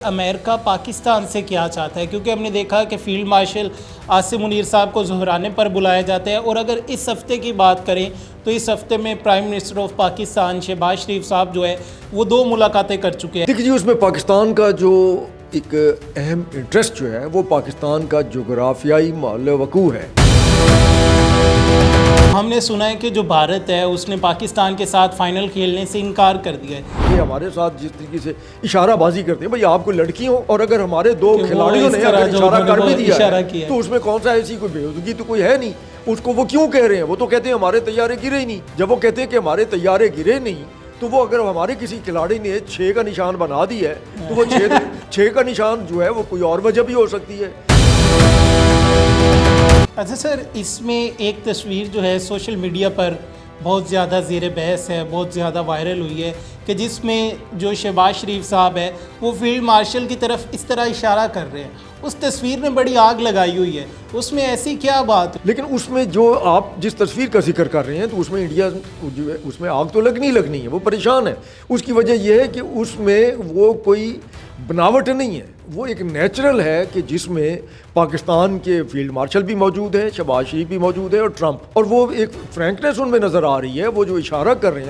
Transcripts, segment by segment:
امریکہ پاکستان سے کیا چاہتا ہے، کیونکہ ہم نے دیکھا کہ فیلڈ مارشل عاصم منیر صاحب کو ظہرانے پر بلایا جاتا ہے، اور اگر اس ہفتے کی بات کریں تو اس ہفتے میں prime minister of Pakistan Shahbaz Sharif صاحب جو ہے وہ 2 ملاقاتیں کر چکے ہیں۔ دیکھیے اس میں پاکستان کا جو ایک اہم انٹرسٹ جو ہے وہ پاکستان کا جغرافیائی محل وقوع ہے۔ ہم نے سنا ہے کہ جو بھارت ہے اس نے پاکستان کے ساتھ فائنل کھیلنے سے انکار کر دیا ہے۔ یہ ہمارے ساتھ جس طریقے سے اشارہ بازی کرتے ہیں، بھئی آپ کو لڑکیوں اور اگر ہمارے 2 کھلاڑیوں نے اگر اشارہ کر بھی دیا ہے تو اس میں کون سا ایسی کوئی بے ہودگی تو کوئی ہے نہیں۔ اس کو وہ کیوں کہہ رہے ہیں؟ وہ تو کہتے ہیں ہمارے طیارے گرے ہی نہیں۔ جب وہ کہتے ہیں کہ ہمارے طیارے گرے نہیں تو وہ اگر ہمارے کسی کھلاڑی نے 6 کا نشان بنا دی ہے تو وہ 6 کا نشان جو ہے وہ کوئی اور وجہ بھی ہو سکتی ہے۔ اچھا سر، اس میں ایک تصویر جو ہے سوشل میڈیا پر بہت زیادہ زیر بحث ہے، بہت زیادہ وائرل ہوئی ہے کہ جس میں جو شہباز شریف صاحب ہے وہ فیلڈ مارشل کی طرف اس طرح اشارہ کر رہے ہیں۔ اس تصویر نے بڑی آگ لگائی ہوئی ہے، اس میں ایسی کیا بات؟ لیکن اس میں جو آپ جس تصویر کا ذکر کر رہے ہیں تو اس میں انڈیا جو ہے اس میں آگ تو لگنی ہے، وہ پریشان ہے۔ اس کی وجہ یہ ہے کہ اس میں وہ کوئی بناوٹ نہیں ہے، وہ ایک نیچرل ہے کہ جس میں پاکستان کے فیلڈ مارشل بھی موجود ہیں، شہباز شریف بھی موجود ہے اور ٹرمپ، اور وہ ایک فرینکنیس ان میں نظر آ رہی ہے۔ وہ جو اشارہ کر رہے ہیں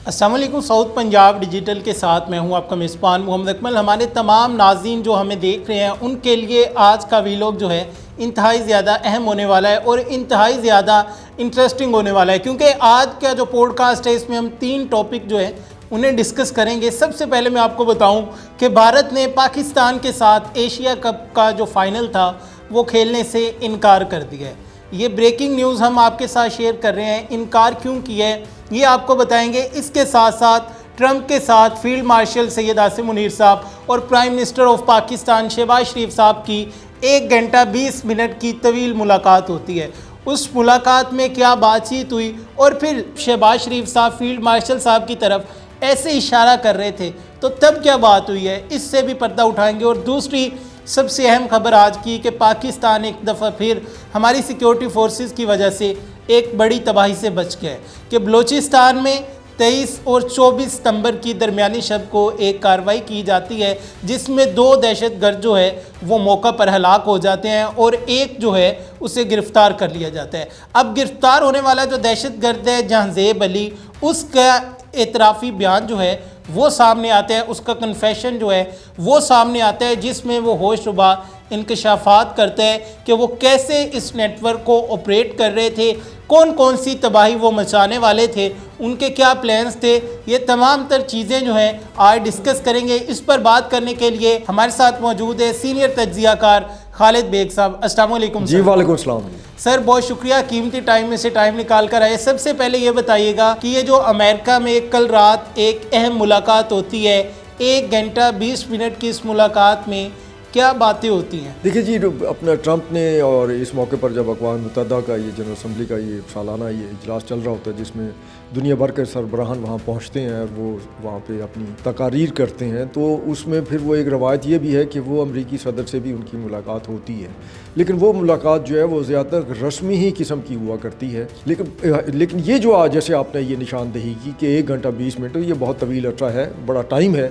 السلام علیکم، ساؤتھ پنجاب ڈیجیٹل کے ساتھ میں ہوں آپ کا میزبان محمد اکمل۔ ہمارے تمام ناظرین جو ہمیں دیکھ رہے ہیں ان کے لیے آج کا ویلاگ جو ہے انتہائی زیادہ اہم ہونے والا ہے اور انتہائی زیادہ انٹرسٹنگ ہونے والا ہے، کیونکہ آج کا جو پوڈ کاسٹ ہے اس میں ہم 3 ٹاپک جو ہے انہیں ڈسکس کریں گے۔ سب سے پہلے میں آپ کو بتاؤں کہ بھارت نے پاکستان کے ساتھ ایشیا کپ کا جو فائنل تھا وہ کھیلنے سے انکار کر دیا ہے۔ یہ بریکنگ نیوز ہم آپ کے ساتھ شیئر کر رہے ہیں۔ انکار کیوں کیا ہے یہ آپ کو بتائیں گے۔ اس کے ساتھ ساتھ ٹرمپ کے ساتھ فیلڈ مارشل سید عاصم منیر صاحب اور prime minister of Pakistan Shahbaz Sharif صاحب کی 1 گھنٹہ 20 منٹ کی طویل ملاقات ہوتی ہے۔ اس ملاقات میں کیا بات چیت ہوئی اور پھر شہباز شریف صاحب فیلڈ مارشل صاحب کی طرف ایسے اشارہ کر رہے تھے تو تب کیا بات ہوئی ہے، اس سے بھی پردہ اٹھائیں گے۔ اور دوسری سب سے اہم خبر آج کی کہ پاکستان ایک دفعہ پھر ہماری سیکیورٹی فورسز کی وجہ سے ایک بڑی تباہی سے بچ گیا ہے کہ بلوچستان میں 23 اور 24 ستمبر کی درمیانی شب کو ایک کارروائی کی جاتی ہے جس میں 2 دہشت گرد جو ہے وہ موقع پر ہلاک ہو جاتے ہیں اور ایک جو ہے اسے گرفتار کر لیا جاتا ہے۔ اب گرفتار ہونے والا جو دہشت گرد ہے جہانزیب علی، اس کا اعترافی بیان جو ہے وہ سامنے آتا ہے، اس کا کنفیشن جو ہے وہ سامنے آتا ہے جس میں وہ ہوش ربا انکشافات کرتا ہے کہ وہ کیسے اس نیٹ ورک کو آپریٹ کر رہے تھے، کون کون سی تباہی وہ مچانے والے تھے، ان کے کیا پلانز تھے۔ یہ تمام تر چیزیں جو ہیں آج ڈسکس کریں گے۔ اس پر بات کرنے کے لیے ہمارے ساتھ موجود ہے سینئر تجزیہ کار خالد بیگ صاحب۔ السلام علیکم جی وعلیکم السلام سر، بہت شکریہ قیمتی ٹائم میں سے ٹائم نکال کر آئے۔ سب سے پہلے یہ بتائیے گا کہ یہ جو امریکہ میں کل رات ایک اہم ملاقات ہوتی ہے، 1 گھنٹہ 20 منٹ کی اس ملاقات میں کیا باتیں ہوتی ہیں؟ دیکھیے جی، اپنا ٹرمپ نے اور اس موقع پر جب اقوام متحدہ کا یہ جنرل اسمبلی کا یہ سالانہ یہ اجلاس چل رہا ہوتا ہے جس میں دنیا بھر کے سربراہان وہاں پہنچتے ہیں اور وہ وہاں پہ اپنی تقاریر کرتے ہیں، تو اس میں پھر وہ ایک روایت یہ بھی ہے کہ وہ امریکی صدر سے بھی ان کی ملاقات ہوتی ہے، لیکن وہ ملاقات جو ہے وہ زیادہ رسمی ہی قسم کی ہوا کرتی ہے۔ لیکن یہ جو آج جیسے آپ نے یہ نشاندہی کی کہ 1 گھنٹہ 20 منٹ، یہ بہت طویل عرصہ ہے، بڑا ٹائم ہے،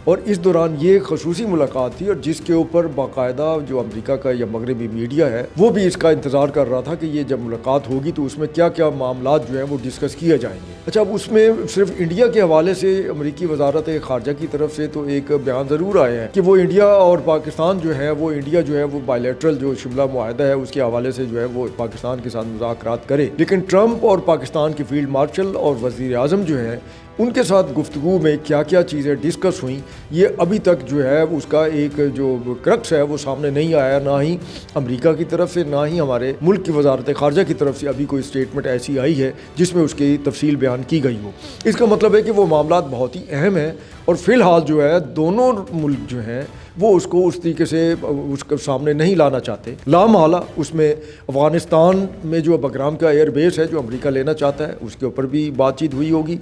اور اس دوران یہ خصوصی ملاقات تھی اور جس کے اوپر باقاعدہ جو امریکہ کا یا مغربی میڈیا ہے وہ بھی اس کا انتظار کر رہا تھا کہ یہ جب ملاقات ہوگی تو اس میں کیا کیا معاملات جو ہیں وہ ڈسکس کیے جائیں گے۔ اچھا، اب اس میں صرف انڈیا کے حوالے سے امریکی وزارت خارجہ کی طرف سے تو ایک بیان ضرور آئے ہیں کہ وہ انڈیا اور پاکستان جو ہے وہ انڈیا جو ہے وہ بائیلیٹرل جو شملہ معاہدہ ہے اس کے حوالے سے جو ہے وہ پاکستان کے ساتھ مذاکرات کرے، لیکن ٹرمپ اور پاکستان کے فیلڈ مارشل اور وزیر اعظم جو ہیں ان کے ساتھ گفتگو میں کیا کیا چیزیں ڈسکس ہوئیں یہ ابھی تک جو ہے اس کا ایک جو کرکس ہے وہ سامنے نہیں آیا، نہ ہی امریکہ کی طرف سے نہ ہی ہمارے ملک کی وزارت خارجہ کی طرف سے ابھی کوئی اسٹیٹمنٹ ایسی آئی ہے جس میں اس کی تفصیل بیان کی گئی ہو۔ اس کا مطلب ہے کہ وہ معاملات بہت ہی اہم ہیں اور فی الحال جو ہے دونوں ملک جو ہیں وہ اس کو اس طریقے سے اس کے سامنے نہیں لانا چاہتے۔ لامحالہ اس میں افغانستان میں جو بگرام کا ایئر بیس ہے جو امریکہ لینا چاہتا ہے اس کے اوپر بھی بات چیت ہوئی ہوگی۔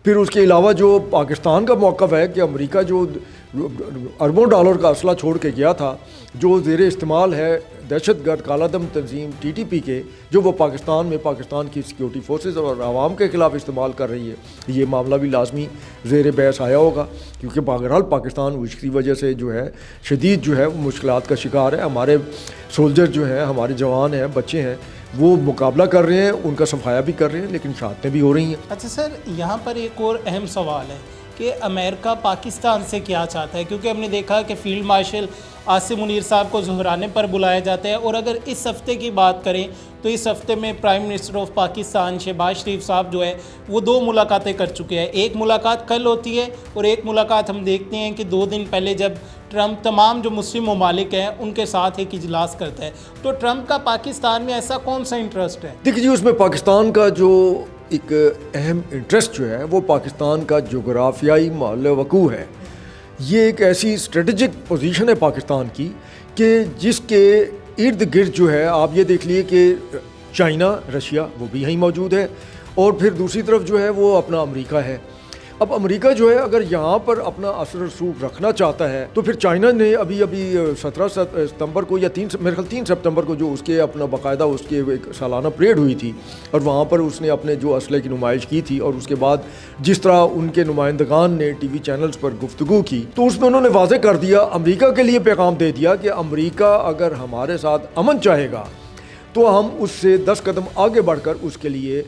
پھر اس کے علاوہ جو پاکستان کا موقف ہے کہ امریکہ جو اربوں ڈالر کا اسلحہ چھوڑ کے گیا تھا جو زیر استعمال ہے دہشت گرد کالا دم تنظیم TTP کے، جو وہ پاکستان میں پاکستان کی سیکیورٹی فورسز اور عوام کے خلاف استعمال کر رہی ہے، یہ معاملہ بھی لازمی زیر بحث آیا ہوگا، کیونکہ بہرحال پاکستان اس کی وجہ سے جو ہے شدید جو ہے وہ مشکلات کا شکار ہے۔ ہمارے سولجر جو ہیں، ہمارے جوان ہیں، بچے ہیں، وہ مقابلہ کر رہے ہیں، ان کا صفایا بھی کر رہے ہیں، لیکن شہادتیں بھی ہو رہی ہیں۔ اچھا سر، یہاں پر ایک اور اہم سوال ہے کہ امریکہ پاکستان سے کیا چاہتا ہے، کیونکہ ہم نے دیکھا کہ فیلڈ مارشل عاصم منیر صاحب کو ظہرانے پر بلایا جاتا ہے، اور اگر اس ہفتے کی بات کریں تو اس ہفتے میں prime minister of Pakistan Shahbaz Sharif صاحب جو ہے وہ 2 ملاقاتیں کر چکے ہیں۔ ایک ملاقات کل ہوتی ہے اور ایک ملاقات ہم دیکھتے ہیں کہ 2 دن پہلے جب ٹرمپ تمام جو مسلم ممالک ہیں ان کے ساتھ ایک اجلاس کرتا ہے۔ تو ٹرمپ کا پاکستان میں ایسا کون سا انٹرسٹ ہے؟ دیکھیے جی، اس میں پاکستان کا جو ایک اہم انٹرسٹ جو ہے وہ پاکستان کا جغرافیائی محل وقوع ہے۔ یہ ایک ایسی اسٹریٹجک پوزیشن ہے پاکستان کی کہ جس کے ارد گرد جو ہے آپ یہ دیکھ لیے کہ چائنا، رشیا وہ بھی یہیں موجود ہے، اور پھر دوسری طرف جو ہے وہ اپنا امریکہ ہے۔ اب امریکہ جو ہے اگر یہاں پر اپنا اثر رسوخ رکھنا چاہتا ہے تو پھر چائنا نے ابھی 17 ستمبر کو یا 3 سپتمبر کو جو اس کے اپنا باقاعدہ اس کے ایک سالانہ پریڈ ہوئی تھی، اور وہاں پر اس نے اپنے جو اسلحے کی نمائش کی تھی، اور اس کے بعد جس طرح ان کے نمائندگان نے ٹی وی چینلز پر گفتگو کی، تو اس میں انہوں نے واضح کر دیا، امریکہ کے لیے پیغام دے دیا کہ امریکہ اگر ہمارے ساتھ امن چاہے گا تو ہم اس سے 10 قدم آگے بڑھ کر اس کے لیے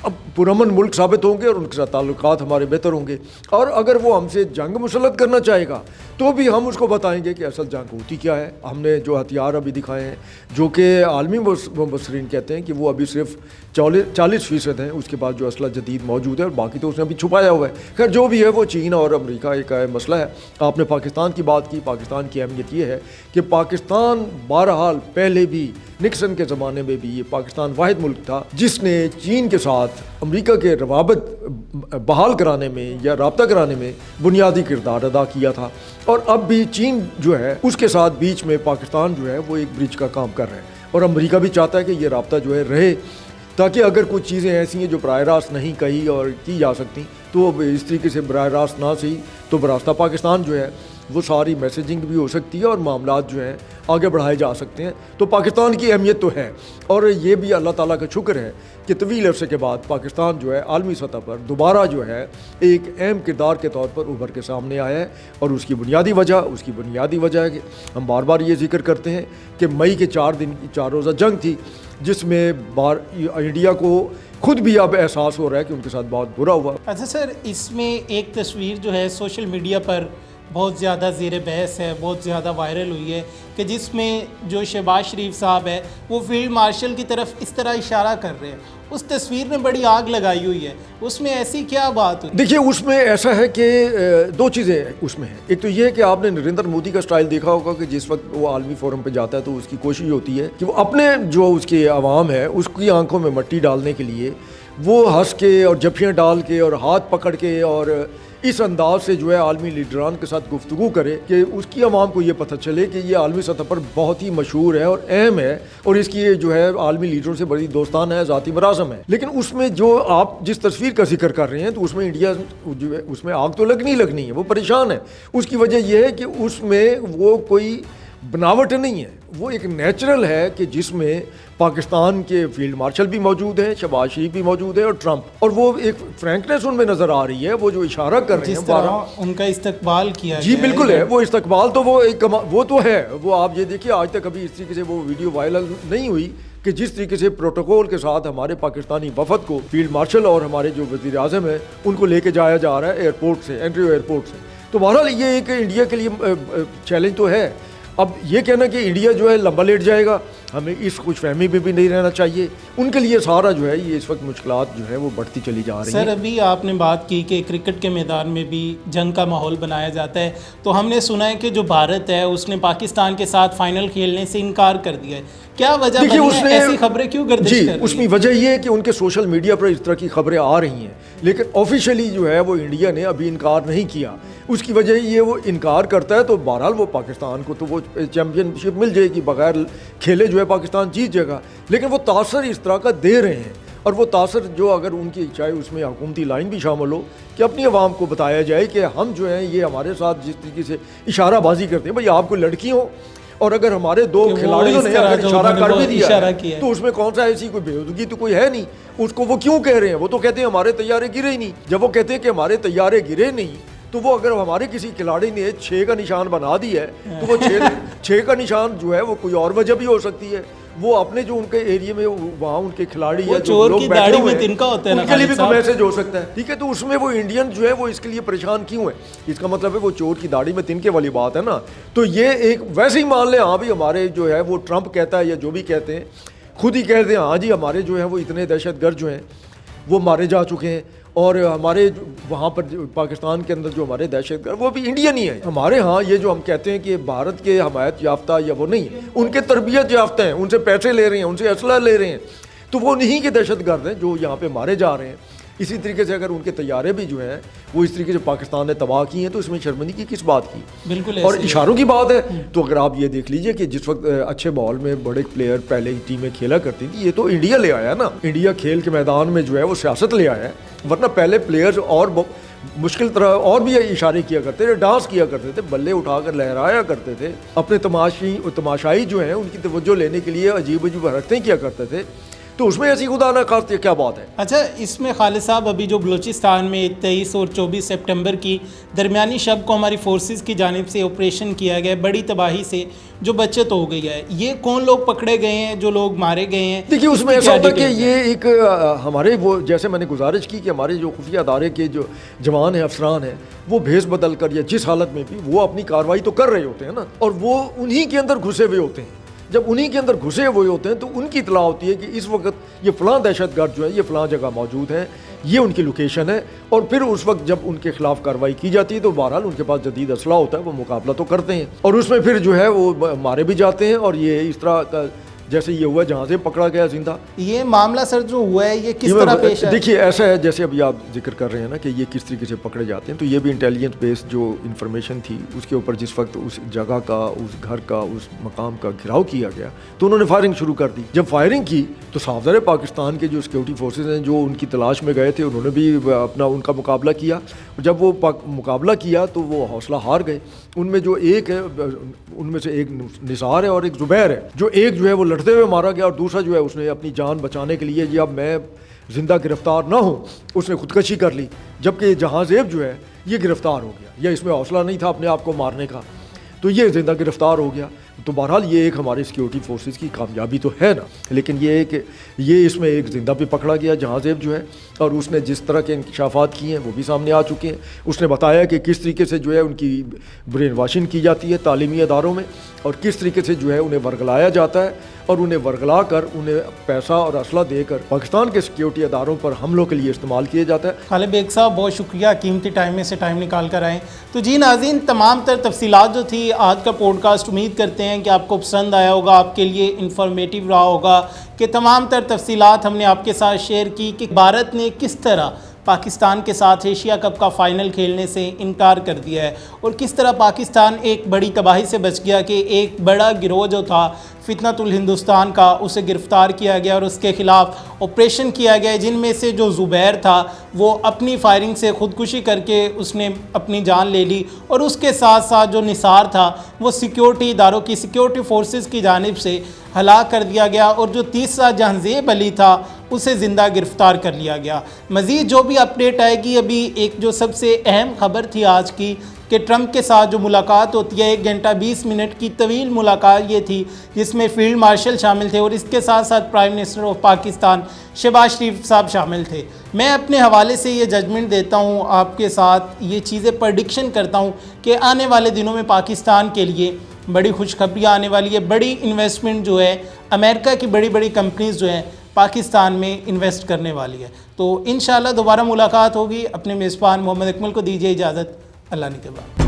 اب پرامن ملک ثابت ہوں گے، اور ان کے ساتھ تعلقات ہمارے بہتر ہوں گے، اور اگر وہ ہم سے جنگ مسلط کرنا چاہے گا تو بھی ہم اس کو بتائیں گے کہ اصل جنگ ہوتی کیا ہے۔ ہم نے جو ہتھیار ابھی دکھائے ہیں، جو کہ عالمی مبصرین کہتے ہیں کہ وہ ابھی صرف 40% ہیں، اس کے بعد جو اسلحہ جدید موجود ہے، اور باقی تو اس نے ابھی چھپایا ہوا ہے۔ خیر جو بھی ہے وہ چین اور امریکہ ایک مسئلہ ہے۔ آپ نے پاکستان کی بات کی، پاکستان کی اہمیت یہ ہے کہ پاکستان بہرحال پہلے بھی نکسن کے زمانے میں بھی یہ پاکستان واحد ملک تھا جس نے چین کے ساتھ امریکہ کے روابط بحال کرانے میں یا رابطہ کرانے میں بنیادی کردار ادا کیا تھا، اور اب بھی چین جو ہے اس کے ساتھ بیچ میں پاکستان جو ہے وہ ایک برج کا کام کر رہا ہے، اور امریکہ بھی چاہتا ہے کہ یہ رابطہ جو ہے رہے، تاکہ اگر کچھ چیزیں ایسی ہیں جو براہ راست نہیں کہی اور کی جا سکتی تو اس طریقے سے براہ راست نہ صحیح تو براستہ پاکستان جو ہے وہ ساری میسیجنگ بھی ہو سکتی ہے، اور معاملات جو ہیں آگے بڑھائے جا سکتے ہیں۔ تو پاکستان کی اہمیت تو ہے، اور یہ بھی اللہ تعالیٰ کا شکر ہے کہ طویل عرصے کے بعد پاکستان جو ہے عالمی سطح پر دوبارہ جو ہے ایک اہم کردار کے طور پر ابھر کے سامنے آیا ہے، اور اس کی بنیادی وجہ ہے کہ ہم بار بار یہ ذکر کرتے ہیں کہ مئی کے 4 دن کی 4 روزہ جنگ تھی، جس میں انڈیا کو خود بھی اب احساس ہو رہا ہے کہ ان کے ساتھ بہت برا ہوا۔ اچھا سر، اس میں ایک تصویر جو ہے سوشل میڈیا پر بہت زیادہ زیر بحث ہے، بہت زیادہ وائرل ہوئی ہے، کہ جس میں جو شہباز شریف صاحب ہے وہ فیلڈ مارشل کی طرف اس طرح اشارہ کر رہے ہیں۔ اس تصویر نے بڑی آگ لگائی ہوئی ہے، اس میں ایسی کیا بات ہوئی؟ دیکھیے اس میں ایسا ہے کہ 2 چیزیں اس میں ہیں۔ ایک تو یہ ہے کہ آپ نے نریندر مودی کا سٹائل دیکھا ہوگا کہ جس وقت وہ عالمی فورم پہ جاتا ہے تو اس کی کوشش ہوتی ہے کہ وہ اپنے جو اس کے عوام ہے اس کی آنکھوں میں مٹی ڈالنے کے لیے وہ ہنس کے اور جھپیاں ڈال کے اور ہاتھ پکڑ کے اور اس انداز سے جو ہے عالمی لیڈران کے ساتھ گفتگو کرے کہ اس کی عوام کو یہ پتہ چلے کہ یہ عالمی سطح پر بہت ہی مشہور ہے اور اہم ہے، اور اس کی جو ہے عالمی لیڈروں سے بڑی دوستانہ ہے، ذاتی مراسم ہے۔ لیکن اس میں جو آپ جس تصویر کا ذکر کر رہے ہیں تو اس میں انڈیا جو ہے اس میں آگ تو لگنی ہے، وہ پریشان ہے۔ اس کی وجہ یہ ہے کہ اس میں وہ کوئی بناوٹ نہیں ہے، وہ ایک نیچرل ہے کہ جس میں پاکستان کے فیلڈ مارشل بھی موجود ہیں، شہباز شریف بھی موجود ہے اور ٹرمپ، اور وہ ایک فرینکنیس ان میں نظر آ رہی ہے، وہ جو اشارہ کر رہے ہیں جس طرح ان کا استقبال کیا جی بالکل ہے، وہ استقبال تو وہ تو ہے، وہ آپ یہ دیکھیے آج تک ابھی اس طریقے سے وہ ویڈیو وائرل نہیں ہوئی کہ جس طریقے سے پروٹوکول کے ساتھ ہمارے پاکستانی وفد کو فیلڈ مارشل اور ہمارے جو وزیر اعظم ہیں ان کو لے کے جایا جا رہا ہے ایئرپورٹ سے، اینڈریو ایئرپورٹ سے۔ تو بہرحال یہ ایک انڈیا کے لیے چیلنج تو ہے۔ اب یہ کہنا کہ انڈیا جو ہے لمبا لیٹ جائے گا، ہمیں اس خوش فہمی میں بھی نہیں رہنا چاہیے، ان کے لیے سارا جو ہے یہ اس وقت مشکلات جو ہے وہ بڑھتی چلی جا رہی ہیں۔ سر ابھی آپ نے بات کی کہ کرکٹ کے میدان میں بھی جنگ کا ماحول بنایا جاتا ہے، تو ہم نے سنا ہے کہ جو بھارت ہے اس نے پاکستان کے ساتھ فائنل کھیلنے سے انکار کر دیا ہے، کیا وجہ بنی ہے؟ ایسی خبریں کیوں گردش کر رہی ہیں؟ اس میں وجہ یہ ہے کہ ان کے سوشل میڈیا پر اس طرح کی خبریں آ رہی ہیں، لیکن آفیشیلی جو ہے وہ انڈیا نے ابھی انکار نہیں کیا۔ اس کی وجہ یہ وہ انکار کرتا ہے تو بہرحال وہ پاکستان کو تو وہ چیمپئن شپ مل جائے گی، بغیر کھیلے جو ہے پاکستان جیت جائے گا، لیکن وہ تاثر اس طرح کا دے رہے ہیں اور وہ تاثر جو اگر ان کی چاہے اس میں حکومتی لائن بھی شامل ہو کہ اپنی عوام کو بتایا جائے کہ ہم جو ہیں یہ ہمارے ساتھ جس طریقے سے اشارہ بازی کرتے ہیں، بھائی آپ کو لڑکی ہو اور اگر ہمارے دو کھلاڑیوں نے اگر اشارہ کر بھی دیا ہے تو اس میں کون سا ایسی کوئی بےہودگی تو کوئی ہے نہیں، اس کو وہ کیوں کہہ رہے ہیں؟ وہ تو کہتے ہیں ہمارے طیارے گرے ہی نہیں۔ جب وہ کہتے ہیں کہ ہمارے طیارے گرے نہیں تو وہ اگر ہمارے کسی کھلاڑی نے 6 کا نشان بنا دیا ہے تو وہ 6 کا نشان جو ہے وہ کوئی اور وجہ بھی ہو سکتی ہے، وہ اپنے جو ان کے ایریے میں وہاں ان کے کھلاڑی یا جو لوگ بیٹھے ہوئے ہیں ان کے لیے بھی کوئی میسج ہو سکتا ہے، ٹھیک ہے؟ تو اس میں وہ انڈین جو ہے وہ اس کے لیے پریشان کیوں ہے؟ اس کا مطلب ہے وہ چور کی داڑھی میں تنکے والی بات ہے نا۔ تو یہ ایک ویسے ہی مان لیں ہاں بھی ہمارے جو ہے وہ ٹرمپ کہتا ہے یا جو بھی کہتے ہیں خود ہی کہتے ہیں ہاں جی ہمارے جو ہیں وہ اتنے دہشت گرد جو ہیں وہ مارے جا چکے ہیں، اور ہمارے وہاں پر پاکستان کے اندر جو ہمارے دہشت گرد وہ بھی انڈین ہی ہیں۔ ہمارے ہاں یہ جو ہم کہتے ہیں کہ بھارت کے حمایت یافتہ یا وہ نہیں، ان کے تربیت یافتہ ہیں، ان سے پیسے لے رہے ہیں، ان سے اسلحہ لے رہے ہیں، تو وہ نہیں کہ دہشت گرد ہیں جو یہاں پہ مارے جا رہے ہیں۔ اسی طریقے سے اگر ان کے طیارے بھی جو ہیں وہ اس طریقے سے پاکستان نے تباہ کی ہیں تو اس میں شرمندگی کی کس بات کی؟ بالکل اور اشاروں کی بات ہے تو اگر آپ یہ دیکھ لیجئے کہ جس وقت اچھے ماحول میں بڑے پلیئر پہلے ٹیمیں کھیلا کرتی تھی، یہ تو انڈیا لے آیا نا، انڈیا کھیل کے میدان میں جو ہے وہ سیاست لے آیا ہے، ورنہ پہلے پلیئرز اور مشکل طرح اور بھی اشارے کیا کرتے تھے، ڈانس کیا کرتے تھے، بلے اٹھا کر لہرایا کرتے تھے، اپنے تماشائی جو ہیں ان کی توجہ لینے کے لیے عجیب عجیب حرکتیں کیا کرتے تھے، تو اس میں ایسی خدا نہ خواستہ کیا بات ہے؟ اچھا، اس میں خالد صاحب ابھی جو بلوچستان میں 23 اور 24 سپٹمبر کی درمیانی شب کو ہماری فورسز کی جانب سے آپریشن کیا گیا، بڑی تباہی سے جو بچت ہو گئی ہے، یہ کون لوگ پکڑے گئے ہیں، جو لوگ مارے گئے ہیں؟ دیکھیے اس میں ایسا ہوتا کہ یہ ایک ہمارے وہ جیسے میں نے گزارش کی کہ ہمارے جو خفیہ ادارے کے جو جوان ہیں، افسران ہیں، وہ بھیس بدل کر یا جس حالت میں بھی وہ اپنی کارروائی تو کر رہے ہوتے ہیں نا، اور وہ انہی کے اندر گھسے ہوئے ہوتے ہیں۔ جب انہی کے اندر گھسے ہوئے ہوتے ہیں تو ان کی اطلاع ہوتی ہے کہ اس وقت یہ فلاں دہشت گرد جو ہے یہ فلاں جگہ موجود ہیں، یہ ان کی لوکیشن ہے، اور پھر اس وقت جب ان کے خلاف کارروائی کی جاتی ہے تو بہرحال ان کے پاس جدید اسلحہ ہوتا ہے، وہ مقابلہ تو کرتے ہیں، اور اس میں پھر جو ہے وہ مارے بھی جاتے ہیں، اور یہ اس طرح کا جیسے یہ ہوا جہاں سے پکڑا گیا زندہ۔ یہ معاملہ سر جو ہوا ہے یہ کس طرح پیش ہے؟ دیکھیے ایسا ہے جیسے ابھی آپ ذکر کر رہے ہیں نا کہ یہ کس طریقے سے پکڑے جاتے ہیں، تو یہ بھی انٹیلیجنس بیس جو انفارمیشن تھی اس کے اوپر جس وقت اس جگہ کا، اس گھر کا، اس مقام کا گھراؤ کیا گیا تو انہوں نے فائرنگ شروع کر دی۔ جب فائرنگ کی تو صاف ظاہر ہے پاکستان کے جو سیکورٹی فورسز ہیں جو ان کی تلاش میں گئے تھے انہوں نے بھی اپنا ان کا مقابلہ کیا، جب وہ مقابلہ کیا تو وہ حوصلہ ہار گئے۔ ان میں جو ایک ہے ان میں سے ایک نثار ہے اور ایک زبیر ہے، جو ایک جو ہے وہ لڑتے ہوئے مارا گیا اور دوسرا جو ہے اس نے اپنی جان بچانے کے لیے اب میں زندہ گرفتار نہ ہوں اس نے خودکشی کر لی، جبکہ جہاں زیب جو ہے یہ گرفتار ہو گیا، یا اس میں حوصلہ نہیں تھا اپنے آپ کو مارنے کا تو یہ زندہ گرفتار ہو گیا۔ تو بہرحال یہ ایک ہماری سیکورٹی فورسز کی کامیابی تو ہے نا، لیکن یہ ہے کہ یہ اس میں ایک زندہ بھی پکڑا گیا جہاں زیب جو ہے، اور اس نے جس طرح کے انکشافات کیے ہیں وہ بھی سامنے آ چکے ہیں۔ اس نے بتایا کہ کس طریقے سے جو ہے ان کی برین واشنگ کی جاتی ہے تعلیمی اداروں میں، اور کس طریقے سے جو ہے انہیں ورگلایا جاتا ہے، اور انہیں ورگلا کر انہیں پیسہ اور اسلحہ دے کر پاکستان کے سیکورٹی اداروں پر حملوں کے لیے استعمال کیا جاتا ہے۔ خالد بیگ صاحب بہت شکریہ، قیمتی ٹائم میں سے ٹائم نکال کر آئیں۔ تو جی ناظرین، تمام تر تفصیلات جو تھی آج کا پوڈ کاسٹ امید کرتے ہیں کہ آپ کو پسند آیا ہوگا، آپ کے لیے انفارمیٹیو رہا ہوگا، کہ تمام تر تفصیلات ہم نے آپ کے ساتھ شیئر کی کہ بھارت نے کس طرح پاکستان کے ساتھ ایشیا کپ کا فائنل کھیلنے سے انکار کر دیا ہے، اور کس طرح پاکستان ایک بڑی تباہی سے بچ گیا کہ ایک بڑا گروہ جو تھا فتنۃ الہندوستان کا اسے گرفتار کیا گیا اور اس کے خلاف آپریشن کیا گیا، جن میں سے جو زبیر تھا وہ اپنی فائرنگ سے خودکشی کر کے اس نے اپنی جان لے لی، اور اس کے ساتھ ساتھ جو نثار تھا وہ سیکورٹی اداروں کی سیکورٹی فورسز کی جانب سے ہلاک کر دیا گیا، اور جو تیسرا جہانزیب علی تھا اسے زندہ گرفتار کر لیا گیا۔ مزید جو بھی اپڈیٹ آئے گی، ابھی ایک جو سب سے اہم خبر تھی آج کی کہ ٹرمپ کے ساتھ جو ملاقات ہوتی ہے 1 گھنٹہ 20 منٹ کی طویل ملاقات یہ تھی، جس میں فیلڈ مارشل شامل تھے اور اس کے ساتھ ساتھ prime minister of Pakistan Shahbaz Sharif صاحب شامل تھے۔ میں اپنے حوالے سے یہ ججمنٹ دیتا ہوں، آپ کے ساتھ یہ چیزیں پریڈکشن کرتا ہوں کہ آنے والے دنوں میں پاکستان کے لیے بڑی خوشخبریاں آنے والی ہے، بڑی انویسٹمنٹ جو ہے امریکہ کی بڑی بڑی کمپنیز جو ہیں پاکستان میں انویسٹ کرنے والی ہے۔ تو انشاءاللہ دوبارہ ملاقات ہوگی۔ اپنے میزبان محمد اکمل کو دیجیے اجازت، اللہ نگہبان۔